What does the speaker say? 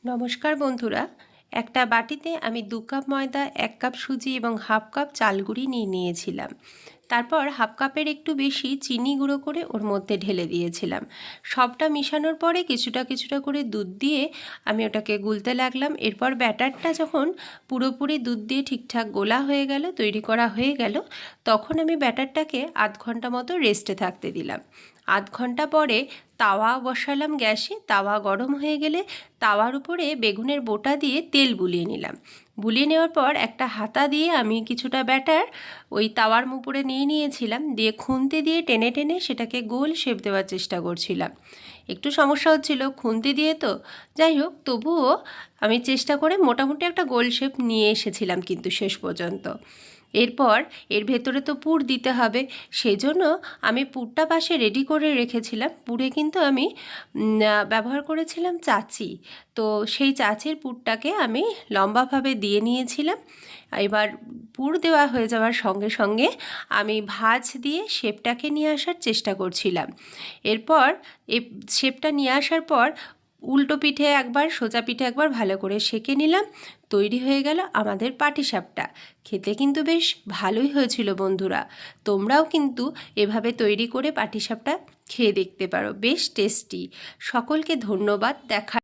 নমস্কার বন্ধুরা, একটা বাটিতে আমি 2 কাপ ময়দা, 1 কাপ সুজি এবং হাফ কাপ চাল গুঁড়ি নিয়ে নিয়েছিলাম। তারপর হাফ কাপের একটু বেশি চিনি গুঁড়ো করে ওর মধ্যে ঢেলে দিয়েছিলাম। সবটা মিশানোর পরে কিছুটা কিছুটা করে দুধ দিয়ে আমি ওটাকে গুলতে লাগলাম। এরপর ব্যাটারটা যখন পুরোপুরি দুধ দিয়ে ঠিকঠাক গোলা হয়ে গেল, তৈরি করা হয়ে গেল, তখন আমি ব্যাটারটাকে আধ ঘন্টা মতো রেস্টে থাকতে দিলাম। আধ ঘন্টা পরে তাওয়া বসালাম গ্যাসে। তাওয়া গরম হয়ে গেলে তাওয়ার উপরে বেগুনের বোটা দিয়ে তেল বুলিয়ে নিলাম। বুলিয়ে নেওয়ার পর একটা হাতা দিয়ে আমি কিছুটা ব্যাটার ওই তাওয়ার উপরে নিয়ে নিয়েছিলাম, দিয়ে খুন্তি দিয়ে টেনে টেনে সেটাকে গোল শেপ দেওয়ার চেষ্টা করছিলাম। একটু সমস্যা হচ্ছিল খুন্তি দিয়ে, তো যাই হোক, তবুও আমি চেষ্টা করে মোটামুটি একটা গোল শেপ নিয়ে এসেছিলাম কিন্তু শেষ পর্যন্ত। এরপর এর ভেতরে তো পুর দিতে হবে, সেই জন্য আমি পুরটা পাশে রেডি করে রেখেছিলাম। পুরে কিন্তু আমি ব্যবহার করেছিলাম চাচি। তো সেই চাচির পুরটাকে আমি লম্বাভাবে দিয়ে নিয়েছিলাম। এবার পুর দেওয়া হয়ে যাওয়ার সঙ্গে সঙ্গে আমি ভাঁজ দিয়ে শেপটাকে নিয়ে আসার চেষ্টা করছিলাম। এরপর এই শেপটা নিয়ে আসার পর উল্টো পিঠে একবার, সোজা পিঠে একবার ভালো করে সেঁকে নিলাম। তৈরি হয়ে গেল আমাদের পাটিসাপটা। খেতে কিন্তু বেশ ভালোই হয়েছিল বন্ধুরা। তোমরাও কিন্তু এভাবে তৈরি করে পাটিসাপটা খেয়ে দেখতে পারো, বেশ টেস্টি। সকলকে ধন্যবাদ। দেখা